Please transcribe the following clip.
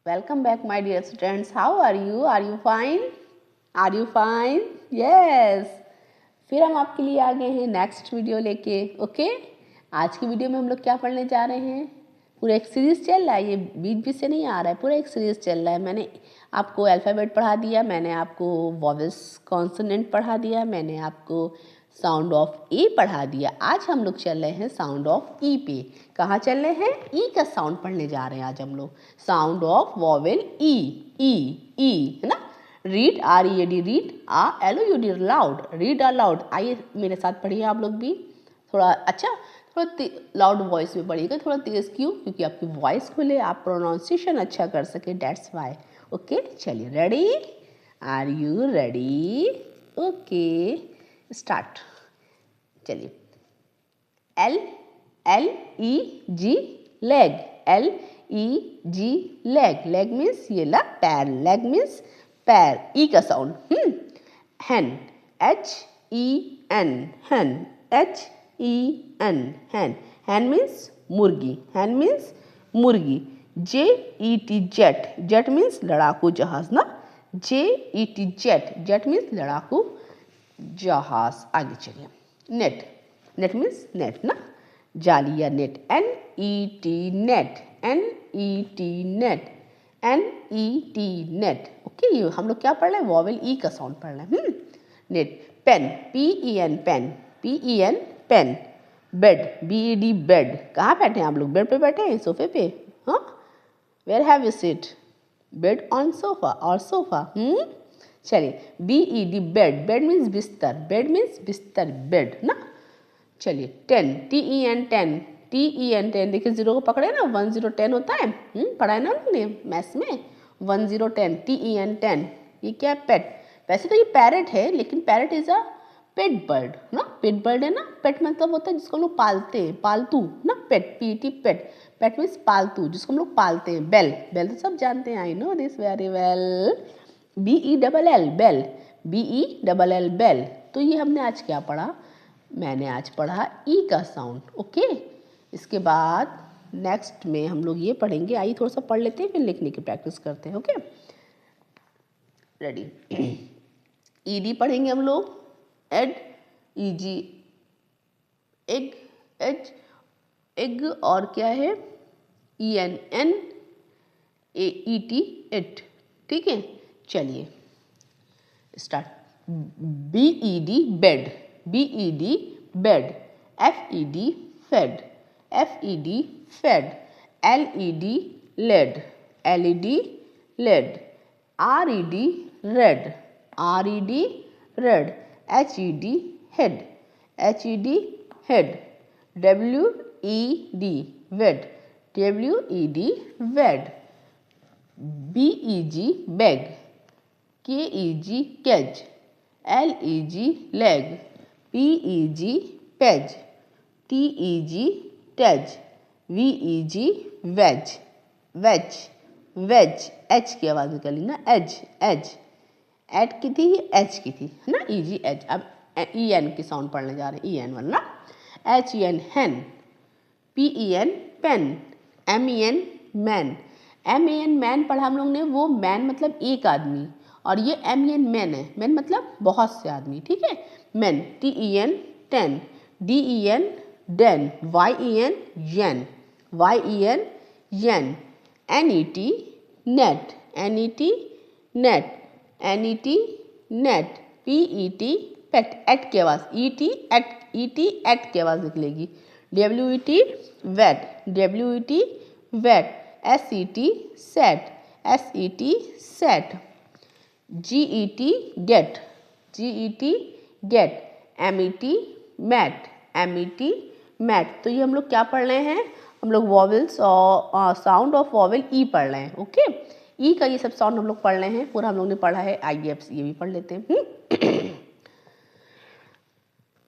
Welcome back, my dear students. How are you? Are you fine? Are you fine? Yes. फिर हम आपके लिए आ गए हैं नेक्स्ट वीडियो लेके. ओके, आज की वीडियो में हम लोग क्या पढ़ने जा रहे हैं. पूरा एक सीरीज चल रहा है, ये बीच बीच से नहीं आ रहा है, पूरा एक सीरीज चल रहा है. मैंने आपको अल्फ़ाबेट पढ़ा दिया, मैंने आपको वॉवेल्स कॉन्सोनेंट पढ़ा दिया, मैंने आपको साउंड ऑफ ए पढ़ा दिया. आज हम लोग चल रहे हैं साउंड ऑफ ई पे. कहाँ चल रहे हैं? ई का साउंड पढ़ने जा रहे हैं आज हम लोग. साउंड ऑफ वॉवेल ई. ई है ना. Read, READ, read. LOUD, loud. Read aloud. आइए मेरे साथ पढ़िए आप लोग भी. थोड़ा अच्छा, थोड़ा लाउड वॉइस में पढ़िएगा. थोड़ा तेज़ क्यों? क्योंकि आपकी वॉइस खुले, आप प्रोनाउंसिएशन अच्छा कर सके, डेट्स वाई. ओके, चलिए. Ready? Are you ready? Okay, start. चलिए. LEG, leg. LEG, leg. Leg means ये ला पैर. लेग मीन्स पैर. ई का sound. Hen. HEN, hen. HEN, hen. Hen means मुर्गी. हैन मीन्स मुर्गी. JET, jet. जेट मीन्स लड़ाकू जहाज ना. JET, jet. जेट मीन्स लड़ाकू जहाज. आगे चलिए. नेट. नेट मीन्स नेट ना, जाली या net. NET, net. NET, net. NET, net. Okay, ये हम लोग क्या पढ़ रहे हैं? वॉवेल ई का साउंड पढ़ रहे हैं. Net. Pen. PEN, pen. PEN, pen. Bed. BED, bed. कहाँ बैठे हैं आप लोग? बेड पे बैठे हैं, सोफे पे. हाँ, where have you sit? Bed on sofa और सोफा. चलिए. BED, bed. बेड मीन्स बिस्तर. बेड मीन्स बिस्तर, बेड ना. चलिए. 10. TEN, 10. TEN, 10. देखिए जीरो को पकड़े ना, 1 0 10 होता है. पढ़ा है ना हमने मैथ्स में. 1 0 10. TEN, 10. ये क्या है? पेट. वैसे तो ये पैरेट है, लेकिन parrot is a pet bird ना. पेट बर्ड है ना. पेट मतलब होता है जिसको हम लोग पालते हैं, पालतू ना. पेट, PET, पेट. पेट मीन्स पालतू, जिसको हम लोग पालते हैं. बेल. बेल तो सब जानते हैं, I know this very well. BELL, bell. BELL, bell. तो ये हमने आज क्या पढ़ा? मैंने आज पढ़ा ई का साउंड. ओके, इसके बाद नेक्स्ट में हम लोग ये पढ़ेंगे. आइए थोड़ा सा पढ़ लेते हैं, फिर लिखने की प्रैक्टिस करते हैं. Okay, ready. ED पढ़ेंगे हम लोग. Add. EG, egg. As, egg. और क्या है? EN, N. AET, eight. ठीक है, चलिए start. BED, bed. BED, bed. FED, fade. FED, fade. LED, lead. LED, lead. RED, red. RED, red. HED, head. HED, head. WED, वेड. WED, वेड. BEG, bag. KEG, cage. LEG, leg. PEG, page. TEG, तेज. VEG, veg. Veg. Veg. H की आवाज़ निकली ना. As. As. Add की थी, H की थी ना. EG, edge. अब EN की साउंड पढ़ने जा रहे हैं. EN वाला. HEN, hen. PEN, pen. MEN, men. MEN, men पढ़ा हम लोग ने. वो मैन मतलब एक आदमी, और ये MEN, मैन है. मैन मतलब बहुत से आदमी. ठीक है, men. TEN, 10. DEN, den. YEN, yen. YEN, yen. NET, net. NET, net. NET, net. PET, pet. Et की आवाज़. ET, eight. ET, एट की आवाज़ निकलेगी. WET, wet. WET, wet. SET, set. SET, set. GET, get. GET, get. MET, met. MET, met. तो ये हम लोग क्या पढ़ रहे हैं? हम लोग वॉवेल्स और साउंड ऑफ वॉवेल ई पढ़ रहे हैं. ओके, ई का ये सब साउंड हम लोग पढ़ रहे हैं. पूरा हम लोग ने पढ़ा है. आइए अब ये भी पढ़ लेते हैं.